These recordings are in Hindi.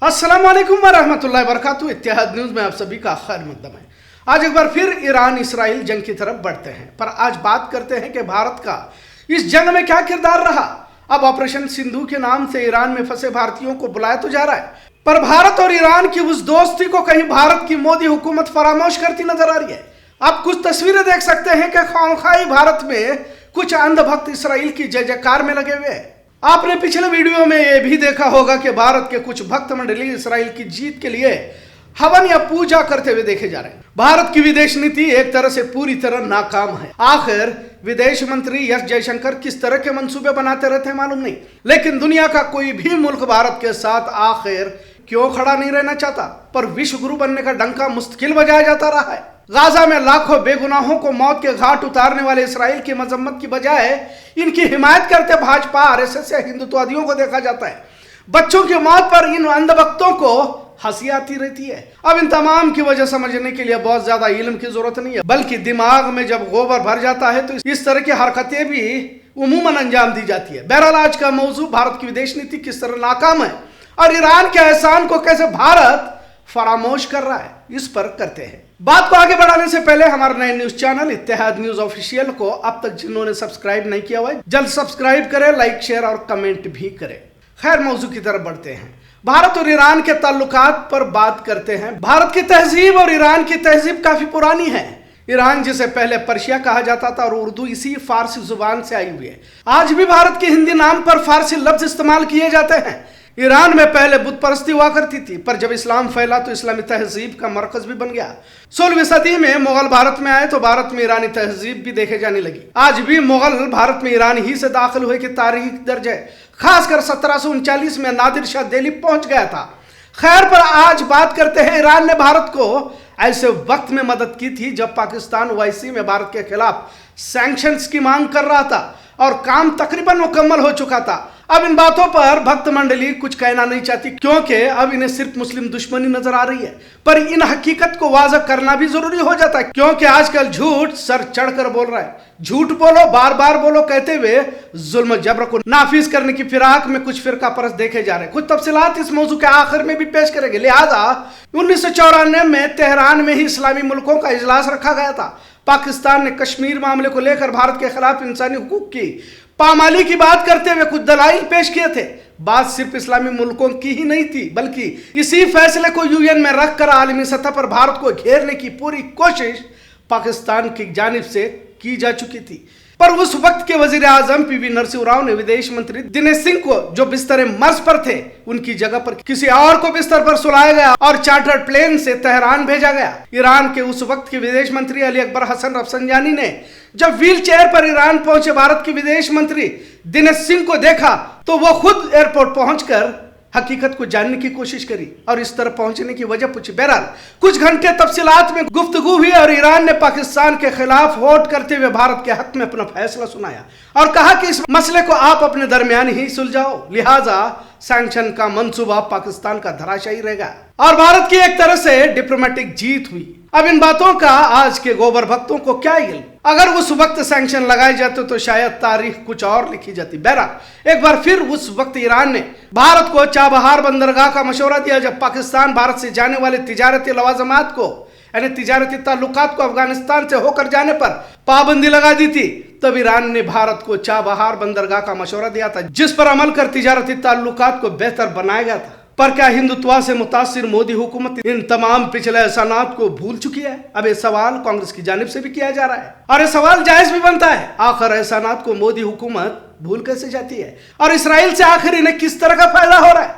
अस्सलाम वालेकुम वरहमतुल्लाहि वबरकातुहू। इत्तेहाद न्यूज़ में आप सभी का खैर मकदम है। आज एक बार फिर ईरान इसराइल जंग की तरफ बढ़ते हैं, पर आज बात करते हैं कि भारत का इस जंग में क्या किरदार रहा। अब ऑपरेशन सिंधु के नाम से ईरान में फंसे भारतीयों को बुलाया तो जा रहा है, पर भारत और ईरान की उस दोस्ती को कहीं भारत की मोदी हुकूमत फरामोश करती नजर आ रही है। आप कुछ तस्वीरें देख सकते हैं कि खामखाई भारत में कुछ अंधभक्त इसराइल की जय जयकार में लगे हुए हैं। आपने पिछले वीडियो में यह भी देखा होगा कि भारत के कुछ भक्त मंडली इसराइल की जीत के लिए हवन या पूजा करते हुए देखे जा रहे हैं। भारत की विदेश नीति एक तरह से पूरी तरह नाकाम है। आखिर विदेश मंत्री एस जयशंकर किस तरह के मंसूबे बनाते रहते हैं मालूम नहीं, लेकिन दुनिया का कोई भी मुल्क भारत के साथ आखिर क्यों खड़ा नहीं रहना चाहता, पर विश्व गुरु बनने का डंका मुस्तकिल बजाया जाता रहा है। गाजा में लाखों बेगुनाहों को मौत के घाट उतारने वाले इसराइल की मजम्मत की बजाय इनकी हिमायत करते भाजपा, आरएसएस या हिंदुत्ववादियों को देखा जाता है। बच्चों की मौत पर इन अंधभक्तों को हंसी आती रहती है। अब इन तमाम की वजह समझने के लिए बहुत ज्यादा इल्म की जरूरत नहीं है, बल्कि दिमाग में जब गोबर भर जाता है तो इस तरह की हरकतें भी उमूमन अंजाम दी जाती है। बहरहाल आज का मौजू भारत की विदेश नीति किस तरह नाकाम है और ईरान के एहसान को कैसे भारत फरामोश कर रहा है, इस पर करते हैं। बात को आगे बढ़ाने से पहले हमारे नए न्यूज चैनल इत्तेहाद न्यूज ऑफिशियल को अब तक जिन्होंने सब्सक्राइब नहीं किया हुआ है जल्द सब्सक्राइब करें, लाइक शेयर और कमेंट भी करें। खैर मौजू की तरफ बढ़ते हैं। भारत और ईरान के ताल्लुकात पर बात करते हैं। भारत की तहजीब और ईरान की तहजीब काफी पुरानी है। ईरान जिसे पहले पर्शिया कहा जाता था और उर्दू इसी फारसी जुबान से आई हुई है। आज भी भारत के हिंदी नाम पर फारसी लफ्ज इस्तेमाल किए जाते हैं। ईरान में पहले बुत परस्ती हुआ करती थी, पर जब इस्लाम फैला तो इस्लामी तहजीब का मरकज भी बन गया। 16वीं सदी में मुगल भारत में आए तो भारत में ईरानी तहजीब भी देखे जाने लगी। आज भी मुगल भारत में ईरान ही से दाखिल हुए की तारीख दर्ज है। खासकर 1739 में नादिर शाह दिल्ली पहुंच गया था। खैर, पर आज बात करते हैं ईरान ने भारत को ऐसे वक्त में मदद की थी जब पाकिस्तान ओआईसी में भारत के खिलाफ सैंक्शंस की मांग कर रहा था और काम तकरीबन मुकम्मल हो चुका था। अब इन बातों पर भक्त मंडली कुछ कहना नहीं चाहती, क्योंकि अब इन्हें सिर्फ मुस्लिम दुश्मनी नजर आ रही है। पर इन हकीकत को वाज़ह करना भी जरूरी हो जाता है, क्योंकि आजकल झूठ सर चढ़कर बोल रहा है। झूठ बोलो, बार बार बोलो कहते हुए जुल्म जबर को नाफिज करने की फिराक में कुछ फिरका परस्त देखे जा रहे हैं। कुछ तफसीलात इस मौजू के आखिर में भी पेश करेंगे। लिहाजा 1994 में तेहरान में ही इस्लामी मुल्कों का इजलास रखा गया था। पाकिस्तान ने कश्मीर मामले को लेकर भारत के खिलाफ इंसानी हुकूक की पामाली की बात करते हुए कुछ दलाइल पेश किए थे। बात सिर्फ इस्लामी मुल्कों की ही नहीं थी, बल्कि इसी फैसले को यूएन में रखकर आलमी सतह पर भारत को घेरने की पूरी कोशिश पाकिस्तान की जानिब से की जा चुकी थी। पर उस वक्त के वजीर आजम पीवी नरसिंह राव ने विदेश मंत्री दिनेश सिंह को, जो बिस्तर मर्ज पर थे, उनकी जगह पर किसी और को बिस्तर पर सुलाया गया और चार्टर्ड प्लेन से तेहरान भेजा गया। ईरान के उस वक्त के विदेश मंत्री अली अकबर हसन रफसंजानी ने जब व्हील चेयर पर ईरान पहुंचे भारत के विदेश मंत्री दिनेश सिंह को देखा तो वो खुद एयरपोर्ट पहुंचकर हकीकत को जानने की कोशिश करी और इस तरह पहुंचने की वजह पूछी। बहरहाल कुछ घंटे तफसीलात में गुफ्तगू हुई और ईरान ने पाकिस्तान के खिलाफ वोट करते हुए भारत के हक में अपना फैसला सुनाया और कहा कि इस मसले को आप अपने दरमियान ही सुलझाओ, लिहाजा सैंक्शन का मंसूबा पाकिस्तान का धराशायी रहेगा। और भारत की एक तरह से डिप्लोमेटिक जीत हुई। अब इन बातों का आज के गोबर भक्तों को क्या इल्म? अगर उस वक्त सैंक्शन लगाए जाते तो शायद तारीख कुछ और लिखी जाती। बहरहाल एक बार फिर उस वक्त ईरान ने भारत को चाबहार बंदरगाह का मशवरा दिया। जब पाकिस्तान भारत से जाने वाले तिजारती लवाजमात को, यानी तिजारती ताल्लुकात को अफगानिस्तान से होकर जाने पर पाबंदी लगा दी थी, तब ईरान ने भारत को चाबहार बंदरगाह का मशवरा दिया था, जिस पर अमल कर तिजारती ताल्लुकात को बेहतर बनाया गया था। पर क्या हिंदुत्व से मुतासिर मोदी हुकूमत इन तमाम पिछले एहसानात को भूल चुकी है? अब ये सवाल कांग्रेस की जानिब से भी किया जा रहा है और ये सवाल जायज भी बनता है। आखिर एहसानात को मोदी हुकूमत भूल कैसे जाती है? और इसराइल से आखिर इन्हें किस तरह का फायदा हो रहा है?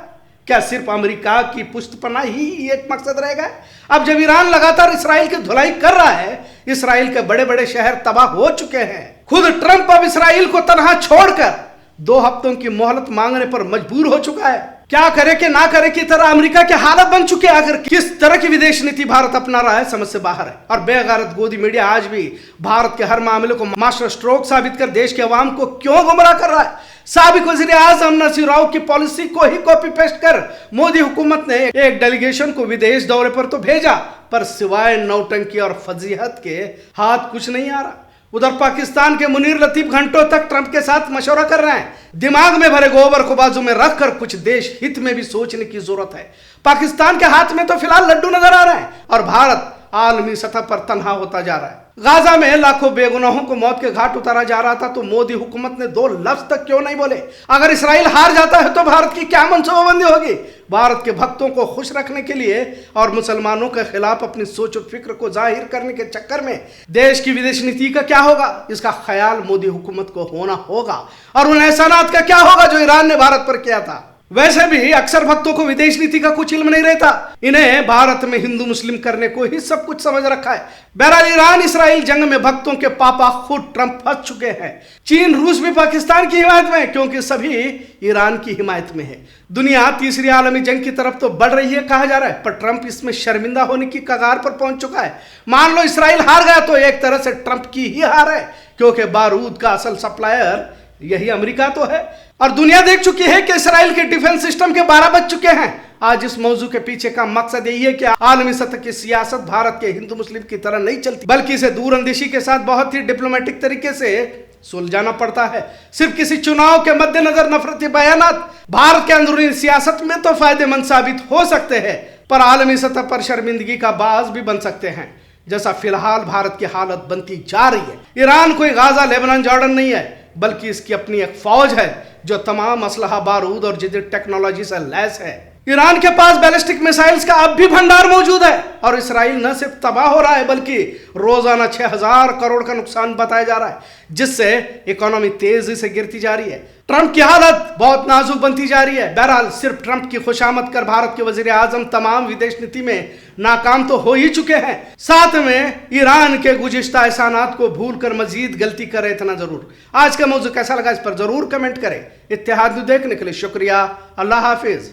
क्या सिर्फ अमेरिका की पुष्टपना ही एक मकसद रहेगा? अब जब ईरान लगातार इसराइल की धुलाई कर रहा है, इसराइल के बड़े बड़े शहर तबाह हो चुके हैं, खुद ट्रंप अब इसराइल को तनहा छोड़कर 2 हफ्तों की मोहलत मांगने पर मजबूर हो चुका है। क्या करे कि ना करे की तरह अमेरिका की हालत बन चुके हैं। आखिर किस तरह की विदेश नीति भारत अपना रहा है, समझ से बाहर है। और बेगैरत गोदी मीडिया आज भी भारत के हर मामले को मास्टर स्ट्रोक साबित कर देश के अवाम को क्यों गुमराह कर रहा है? साबिक वजीर आजम नरसिंह राव की पॉलिसी को ही कॉपी पेस्ट कर मोदी हुकूमत ने एक डेलीगेशन को विदेश दौरे पर तो भेजा, पर सिवाय नौटंकी और फजीहत के हाथ कुछ नहीं आ रहा। उधर पाकिस्तान के मुनीर लतीफ घंटों तक ट्रंप के साथ मशवरा कर रहे हैं। दिमाग में भरे गोबर को बाजू में रखकर कुछ देश हित में भी सोचने की जरूरत है। पाकिस्तान के हाथ में तो फिलहाल लड्डू नजर आ रहे हैं और भारत आलमी सतह पर तन्हा होता जा रहा है। गाजा में लाखों बेगुनाहों को मौत के घाट उतारा जा रहा था तो मोदी हुकूमत ने 2 लफ्ज तक क्यों नहीं बोले? अगर इसराइल हार जाता है तो भारत की क्या मनसूबाबंदी होगी? भारत के भक्तों को खुश रखने के लिए और मुसलमानों के खिलाफ अपनी सोच और फिक्र को जाहिर करने के चक्कर में देश की विदेश नीति का क्या होगा, इसका ख्याल मोदी हुकूमत को होना होगा। और उन एहसानात का क्या होगा जो ईरान ने भारत पर किया था? वैसे भी अक्सर भक्तों को विदेश नीति का कुछ इल्म नहीं रहता। इन्हें भारत में हिंदू मुस्लिम करने को ही सब कुछ समझ रखा है। बहरहाल ईरान इसराइल जंग में भक्तों के पापा खुद ट्रंप फंस चुके हैं। चीन रूस भी पाकिस्तान की हिमायत में है क्योंकि सभी ईरान की हिमायत में है। दुनिया तीसरी आलमी जंग की तरफ तो बढ़ रही है कहा जा रहा है, पर ट्रंप इसमें शर्मिंदा होने की कगार पर पहुंच चुका है। मान लो इसराइल हार गया तो एक तरह से ट्रंप की ही हार है, क्योंकि बारूद का असल सप्लायर यही अमेरिका तो है। और दुनिया देख चुकी है कि इसराइल के डिफेंस सिस्टम के 12 बज चुके हैं। आज इस मौजू के पीछे का मकसद यही है कि आलमी सतह की सियासत भारत के हिंदू मुस्लिम की तरह नहीं चलती, बल्कि इसे दूरअंदेशी के साथ बहुत ही डिप्लोमेटिक तरीके से सुलझाना पड़ता है। सिर्फ किसी चुनाव के मद्देनजर नफरती बयानात भारत के अंदरूनी सियासत में तो फायदेमंद साबित हो सकते हैं, पर आलमी सतह पर शर्मिंदगी का बाज भी बन सकते हैं, जैसा फिलहाल भारत की हालत बनती जा रही है। ईरान कोई गाजा, लेबनान, जॉर्डन नहीं है, बल्कि इसकी अपनी एक फौज है जो तमाम असलहा, बारूद और जदीद टेक्नोलॉजी से लैस है। ईरान के पास बैलिस्टिक मिसाइल्स का अब भी भंडार मौजूद है और इसराइल न सिर्फ तबाह हो रहा है बल्कि रोजाना 6000 करोड़ का नुकसान बताया जा रहा है, जिससे इकोनॉमी तेजी से गिरती जा रही है। ट्रंप की हालत बहुत नाजुक बनती जा रही है। बहरहाल सिर्फ ट्रंप की खुशामद कर भारत के वजीर आजम तमाम विदेश नीति में नाकाम तो हो ही चुके हैं, साथ में ईरान के गुज़िश्ता एहसानात को भूल कर मजीद गलती करे इतना जरूर। आज का मौजू कैसा लगा इस पर जरूर कमेंट करें। इत्तेहाद न्यूज़ देखने के लिए शुक्रिया। अल्लाह हाफिज।